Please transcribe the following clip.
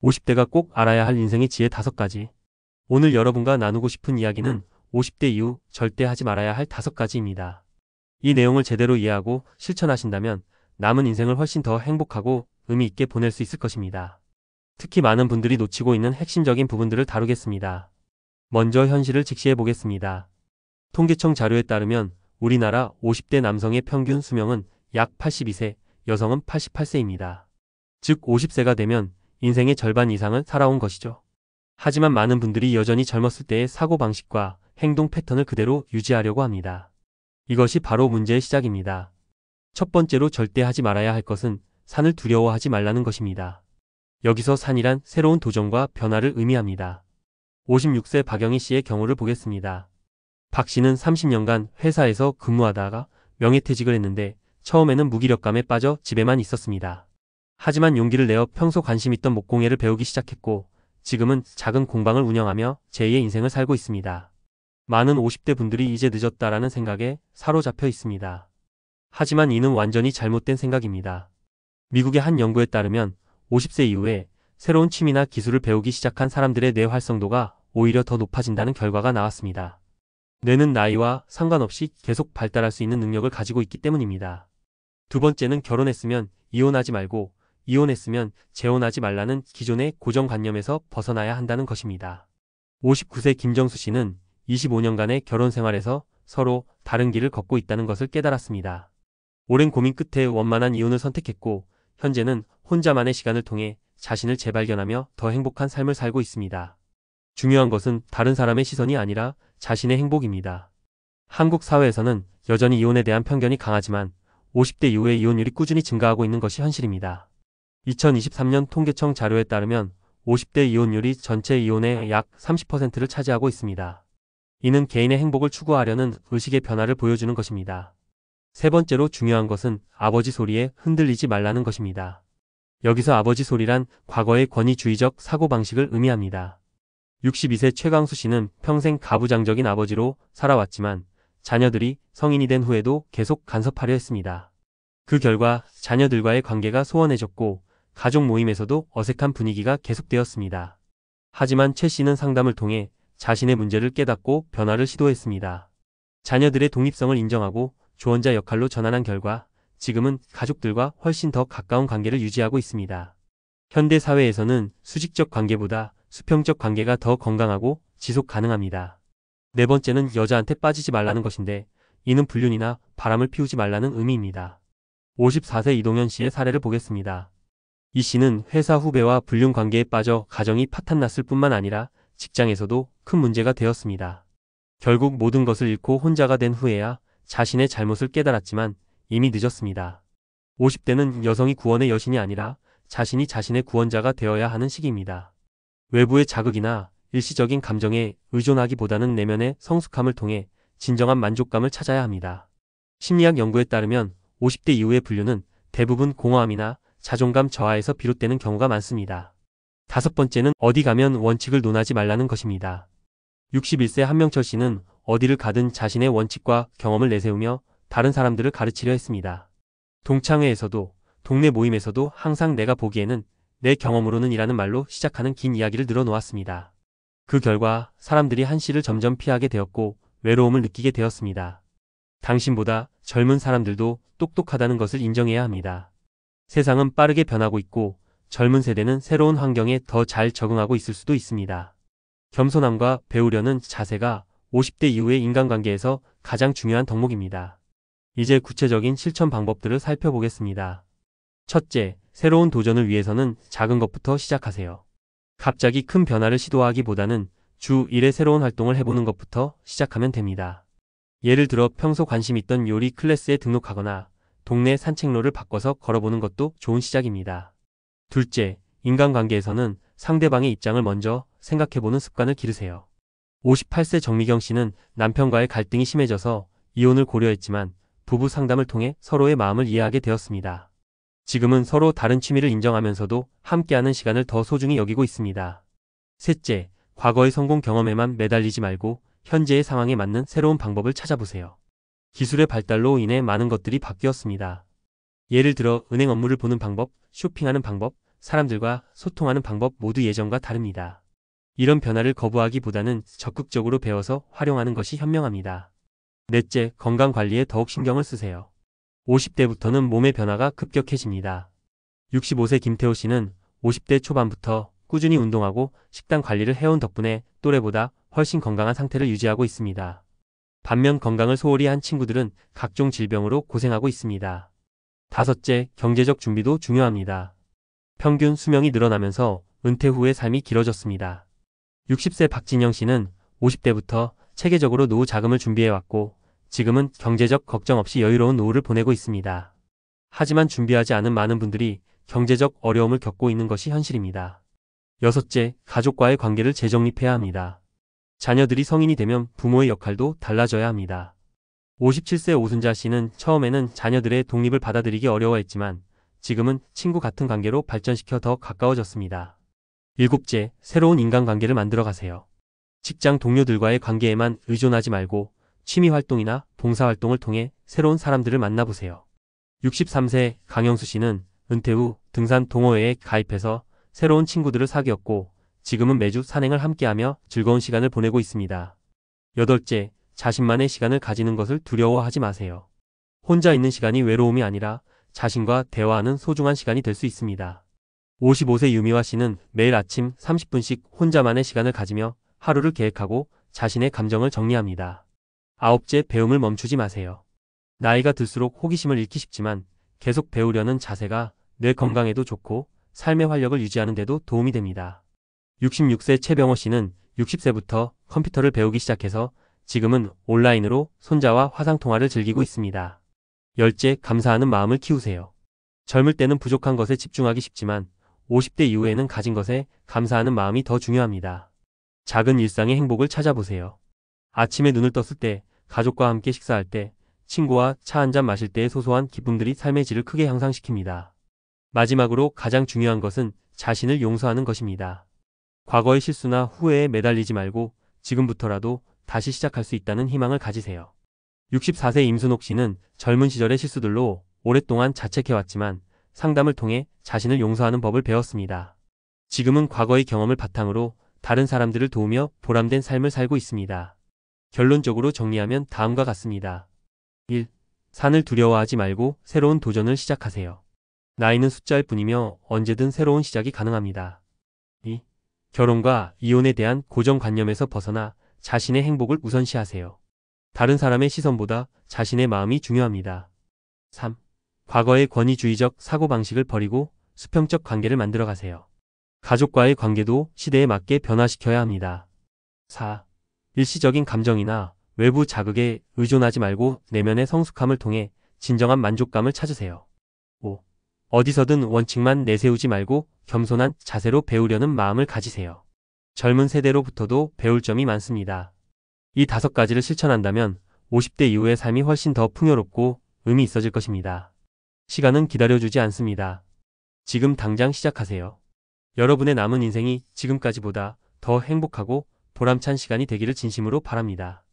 50대가 꼭 알아야 할 인생의 지혜 5가지. 오늘 여러분과 나누고 싶은 이야기는 50대 이후 절대 하지 말아야 할 5가지입니다. 이 내용을 제대로 이해하고 실천하신다면 남은 인생을 훨씬 더 행복하고 의미 있게 보낼 수 있을 것입니다. 특히 많은 분들이 놓치고 있는 핵심적인 부분들을 다루겠습니다. 먼저 현실을 직시해 보겠습니다. 통계청 자료에 따르면 우리나라 50대 남성의 평균 수명은 약 82세, 여성은 88세입니다. 즉 50세가 되면 인생의 절반 이상을 살아온 것이죠. 하지만 많은 분들이 여전히 젊었을 때의 사고방식과 행동 패턴을 그대로 유지하려고 합니다. 이것이 바로 문제의 시작입니다. 첫 번째로 절대 하지 말아야 할 것은 산을 두려워하지 말라는 것입니다. 여기서 산이란 새로운 도전과 변화를 의미합니다. 56세 박영희 씨의 경우를 보겠습니다. 박 씨는 30년간 회사에서 근무하다가 명예퇴직을 했는데 처음에는 무기력감에 빠져 집에만 있었습니다. 하지만 용기를 내어 평소 관심 있던 목공예를 배우기 시작했고 지금은 작은 공방을 운영하며 제2의 인생을 살고 있습니다. 많은 50대 분들이 이제 늦었다라는 생각에 사로잡혀 있습니다. 하지만 이는 완전히 잘못된 생각입니다. 미국의 한 연구에 따르면 50세 이후에 새로운 취미나 기술을 배우기 시작한 사람들의 뇌 활성도가 오히려 더 높아진다는 결과가 나왔습니다. 뇌는 나이와 상관없이 계속 발달할 수 있는 능력을 가지고 있기 때문입니다. 두 번째는 결혼했으면 이혼하지 말고 이혼했으면 재혼하지 말라는 기존의 고정관념에서 벗어나야 한다는 것입니다. 59세 김정수 씨는 25년간의 결혼 생활에서 서로 다른 길을 걷고 있다는 것을 깨달았습니다. 오랜 고민 끝에 원만한 이혼을 선택했고 현재는 혼자만의 시간을 통해 자신을 재발견하며 더 행복한 삶을 살고 있습니다. 중요한 것은 다른 사람의 시선이 아니라 자신의 행복입니다. 한국 사회에서는 여전히 이혼에 대한 편견이 강하지만 50대 이후에 이혼율이 꾸준히 증가하고 있는 것이 현실입니다. 2023년 통계청 자료에 따르면 50대 이혼율이 전체 이혼의 약 30%를 차지하고 있습니다. 이는 개인의 행복을 추구하려는 의식의 변화를 보여주는 것입니다. 세 번째로 중요한 것은 아버지 소리에 흔들리지 말라는 것입니다. 여기서 아버지 소리란 과거의 권위주의적 사고방식을 의미합니다. 62세 최강수 씨는 평생 가부장적인 아버지로 살아왔지만 자녀들이 성인이 된 후에도 계속 간섭하려 했습니다. 그 결과 자녀들과의 관계가 소원해졌고 가족 모임에서도 어색한 분위기가 계속되었습니다. 하지만 최 씨는 상담을 통해 자신의 문제를 깨닫고 변화를 시도했습니다. 자녀들의 독립성을 인정하고 조언자 역할로 전환한 결과 지금은 가족들과 훨씬 더 가까운 관계를 유지하고 있습니다. 현대 사회에서는 수직적 관계보다 수평적 관계가 더 건강하고 지속 가능합니다. 네 번째는 여자한테 빠지지 말라는 것인데 이는 불륜이나 바람을 피우지 말라는 의미입니다. 54세 이동현 씨의 사례를 보겠습니다. 이 씨는 회사 후배와 불륜 관계에 빠져 가정이 파탄났을 뿐만 아니라 직장에서도 큰 문제가 되었습니다. 결국 모든 것을 잃고 혼자가 된 후에야 자신의 잘못을 깨달았지만 이미 늦었습니다. 50대는 여성이 구원의 여신이 아니라 자신이 자신의 구원자가 되어야 하는 시기입니다. 외부의 자극이나 일시적인 감정에 의존하기보다는 내면의 성숙함을 통해 진정한 만족감을 찾아야 합니다. 심리학 연구에 따르면 50대 이후의 불륜은 대부분 공허함이나 자존감 저하에서 비롯되는 경우가 많습니다. 다섯 번째는 어디 가면 원칙을 논하지 말라는 것입니다. 61세 한명철 씨는 어디를 가든 자신의 원칙과 경험을 내세우며 다른 사람들을 가르치려 했습니다. 동창회에서도 동네 모임에서도 항상 내가 보기에는 내 경험으로는 이라는 말로 시작하는 긴 이야기를 늘어놓았습니다. 그 결과 사람들이 한 씨를 점점 피하게 되었고 외로움을 느끼게 되었습니다. 당신보다 젊은 사람들도 똑똑하다는 것을 인정해야 합니다. 세상은 빠르게 변하고 있고 젊은 세대는 새로운 환경에 더 잘 적응하고 있을 수도 있습니다. 겸손함과 배우려는 자세가 50대 이후의 인간관계에서 가장 중요한 덕목입니다. 이제 구체적인 실천 방법들을 살펴보겠습니다. 첫째, 새로운 도전을 위해서는 작은 것부터 시작하세요. 갑자기 큰 변화를 시도하기보다는 주 1회 새로운 활동을 해보는 것부터 시작하면 됩니다. 예를 들어 평소 관심 있던 요리 클래스에 등록하거나 동네 산책로를 바꿔서 걸어보는 것도 좋은 시작입니다. 둘째, 인간관계에서는 상대방의 입장을 먼저 생각해보는 습관을 기르세요. 58세 정미경 씨는 남편과의 갈등이 심해져서 이혼을 고려했지만 부부 상담을 통해 서로의 마음을 이해하게 되었습니다. 지금은 서로 다른 취미를 인정하면서도 함께하는 시간을 더 소중히 여기고 있습니다. 셋째, 과거의 성공 경험에만 매달리지 말고 현재의 상황에 맞는 새로운 방법을 찾아보세요. 기술의 발달로 인해 많은 것들이 바뀌었습니다. 예를 들어 은행 업무를 보는 방법, 쇼핑하는 방법, 사람들과 소통하는 방법 모두 예전과 다릅니다. 이런 변화를 거부하기보다는 적극적으로 배워서 활용하는 것이 현명합니다. 넷째, 건강 관리에 더욱 신경을 쓰세요. 50대부터는 몸의 변화가 급격해집니다. 65세 김태호 씨는 50대 초반부터 꾸준히 운동하고 식단 관리를 해온 덕분에 또래보다 훨씬 건강한 상태를 유지하고 있습니다. 반면 건강을 소홀히 한 친구들은 각종 질병으로 고생하고 있습니다. 다섯째, 경제적 준비도 중요합니다. 평균 수명이 늘어나면서 은퇴 후의 삶이 길어졌습니다. 60세 박진영 씨는 50대부터 체계적으로 노후 자금을 준비해왔고 지금은 경제적 걱정 없이 여유로운 노후를 보내고 있습니다. 하지만 준비하지 않은 많은 분들이 경제적 어려움을 겪고 있는 것이 현실입니다. 여섯째, 가족과의 관계를 재정립해야 합니다. 자녀들이 성인이 되면 부모의 역할도 달라져야 합니다. 57세 오순자 씨는 처음에는 자녀들의 독립을 받아들이기 어려워했지만 지금은 친구 같은 관계로 발전시켜 더 가까워졌습니다. 일곱째, 새로운 인간관계를 만들어 가세요. 직장 동료들과의 관계에만 의존하지 말고 취미활동이나 봉사활동을 통해 새로운 사람들을 만나보세요. 63세 강영수 씨는 은퇴 후 등산 동호회에 가입해서 새로운 친구들을 사귀었고 지금은 매주 산행을 함께하며 즐거운 시간을 보내고 있습니다. 여덟째, 자신만의 시간을 가지는 것을 두려워하지 마세요. 혼자 있는 시간이 외로움이 아니라 자신과 대화하는 소중한 시간이 될 수 있습니다. 55세 유미화 씨는 매일 아침 30분씩 혼자만의 시간을 가지며 하루를 계획하고 자신의 감정을 정리합니다. 아홉째, 배움을 멈추지 마세요. 나이가 들수록 호기심을 잃기 쉽지만 계속 배우려는 자세가 뇌 건강에도 좋고 삶의 활력을 유지하는 데도 도움이 됩니다. 66세 최병호 씨는 60세부터 컴퓨터를 배우기 시작해서 지금은 온라인으로 손자와 화상통화를 즐기고 있습니다. 열째, 감사하는 마음을 키우세요. 젊을 때는 부족한 것에 집중하기 쉽지만 50대 이후에는 가진 것에 감사하는 마음이 더 중요합니다. 작은 일상의 행복을 찾아보세요. 아침에 눈을 떴을 때, 가족과 함께 식사할 때, 친구와 차 한잔 마실 때의 소소한 기쁨들이 삶의 질을 크게 향상시킵니다. 마지막으로 가장 중요한 것은 자신을 용서하는 것입니다. 과거의 실수나 후회에 매달리지 말고 지금부터라도 다시 시작할 수 있다는 희망을 가지세요. 64세 임순옥 씨는 젊은 시절의 실수들로 오랫동안 자책해왔지만 상담을 통해 자신을 용서하는 법을 배웠습니다. 지금은 과거의 경험을 바탕으로 다른 사람들을 도우며 보람된 삶을 살고 있습니다. 결론적으로 정리하면 다음과 같습니다. 1. 산을 두려워하지 말고 새로운 도전을 시작하세요. 나이는 숫자일 뿐이며 언제든 새로운 시작이 가능합니다. 2. 결혼과 이혼에 대한 고정관념에서 벗어나 자신의 행복을 우선시하세요. 다른 사람의 시선보다 자신의 마음이 중요합니다. 3. 과거의 권위주의적 사고방식을 버리고 수평적 관계를 만들어 가세요. 가족과의 관계도 시대에 맞게 변화시켜야 합니다. 4. 일시적인 감정이나 외부 자극에 의존하지 말고 내면의 성숙함을 통해 진정한 만족감을 찾으세요. 5. 어디서든 원칙만 내세우지 말고 겸손한 자세로 배우려는 마음을 가지세요. 젊은 세대로부터도 배울 점이 많습니다. 이 5가지를 실천한다면 50대 이후의 삶이 훨씬 더 풍요롭고 의미 있어질 것입니다. 시간은 기다려주지 않습니다. 지금 당장 시작하세요. 여러분의 남은 인생이 지금까지보다 더 행복하고 보람찬 시간이 되기를 진심으로 바랍니다.